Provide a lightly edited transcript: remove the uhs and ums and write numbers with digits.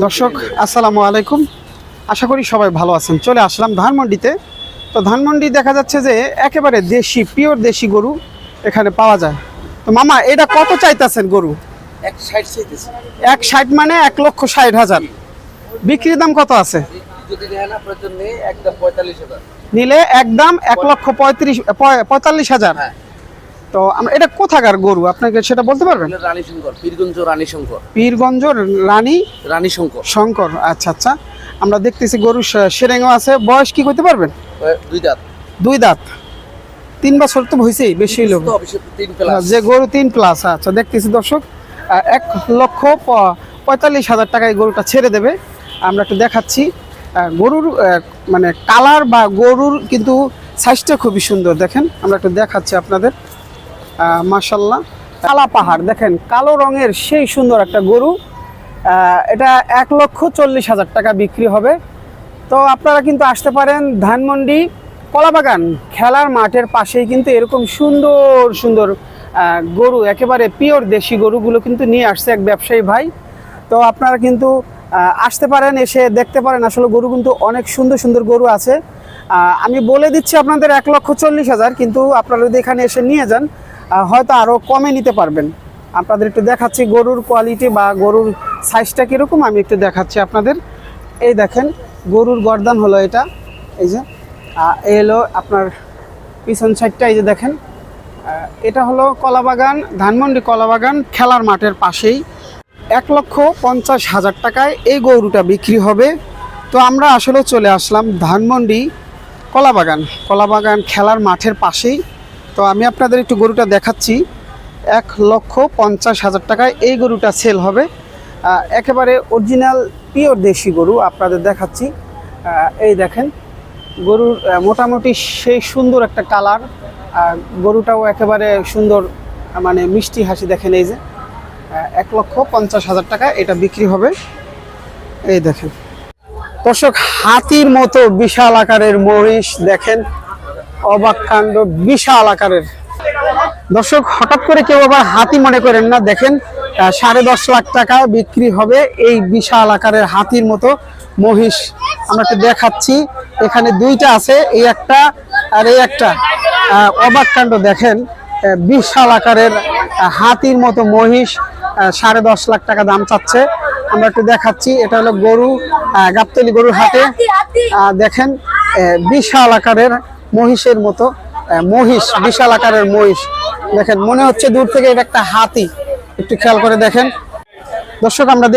দর্শক আসসালামু আলাইকুম, আশা করি সবাই ভালো আছেন। চলে আসলাম ধানমন্ডিতে। তো ধানমন্ডি দেখা যাচ্ছে যে একেবারে দেশি, পিওর দেশি গরু এখানে পাওয়া যায়। তো মামা, এটা কত চাইতেছেন গরু? 160 মানে 1,60,000। বিক্রির দাম কত আছে? নিলে একদম 1,45,000। তো আমরা এটা কোথাকার গরু আপনাকে সেটা বলতে পারবেন? পীরগঞ্জ রানী শঙ্কর। আচ্ছা আচ্ছা, আমরা দেখতেছি গরু সেরেঙ্গও আছে। বয়স কি করতে পারবেন? 2 দাঁত। 3 বছর তো হয়েছেই, বেশি হইল যে গরু 3+। আচ্ছা, দেখতেছি দর্শক 1,45,000 টাকায় গরুটা ছেড়ে দেবে। আমরা একটু দেখাচ্ছি গরুর মানে কালার বা গরুর কিন্তু সাইজটা খুবই সুন্দর। দেখেন, আমরা একটু দেখাচ্ছি আপনাদের। মাশাল্লাহ, কালা পাহাড় দেখেন, কালো রঙের সেই সুন্দর একটা গরু। এটা 1,40,000 টাকা বিক্রি হবে। তো আপনারা কিন্তু আসতে পারেন ধানমন্ডি কলাবাগান খেলার মাঠের পাশেই, কিন্তু এরকম সুন্দর সুন্দর গরু, একেবারে পিওর দেশি গরুগুলো কিন্তু নিয়ে আসছে এক ব্যবসায়ী ভাই। তো আপনারা কিন্তু আসতে পারেন, এসে দেখতে পারেন। আসলে গরু কিন্তু অনেক সুন্দর সুন্দর গরু আছে। আমি বলে দিচ্ছি আপনাদের 1,40,000, কিন্তু আপনারা যদি এখানে এসে নিয়ে যান হয়তো আরও কমে নিতে পারবেন। আপনাদের একটু দেখাচ্ছি গরুর কোয়ালিটি বা গরুর সাইজটা কীরকম, আমি একটু দেখাচ্ছি আপনাদের। এই দেখেন, গরুর গর্দান হলো এটা, এই যে এই হলো আপনার পিছন সাইডটা, এই যে দেখেন। এটা হলো কলাবাগান, ধানমন্ডি কলাবাগান খেলার মাঠের পাশেই। 1,50,000 টাকায় এই গরুটা বিক্রি হবে। তো আমরা আসলে চলে আসলাম ধানমন্ডি কলাবাগান খেলার মাঠের পাশেই। তো আমি আপনাদের একটু গরুটা দেখাচ্ছি। 1,50,000 টাকায় এই গরুটা সেল হবে। একেবারে অরিজিনাল পিওর দেশি গরু আপনাদের দেখাচ্ছি। এই দেখেন, গরুর মোটামুটি সেই সুন্দর একটা কালার। গরুটাও একেবারে সুন্দর, মানে মিষ্টি হাসি। দেখেন, এই যে 1,50,000 টাকা এটা বিক্রি হবে। এই দেখেন দর্শক, হাতির মতো বিশাল আকারের মহিষ দেখেন, অবাক কাণ্ড, বিশাল আকারের। দর্শক, হঠাৎ করে কেউ আবার হাতি মনে করেন না। দেখেন 10.5 লাখ টাকা বিক্রি হবে এই বিশাল আকারের হাতির মতো মহিষ। আমরা একটু দেখাচ্ছি, এখানে 2টা আছে, এই একটা আর এই একটা। অবাক কাণ্ড দেখেন, বিশাল আকারের হাতির মতো মহিষ 10.5 লাখ টাকা দাম চাচ্ছে। আমরা একটু দেখাচ্ছি, এটা হলো গরু, গাবতলী গরুর হাটে। দেখেন বিশাল আকারের মহিষের মতো বিশাল আকারের মহিষ। দেখেন, মনে হচ্ছে দূর থেকে এটা একটা হাতি। একটু খেয়াল করে দেখেন দর্শক, আমরা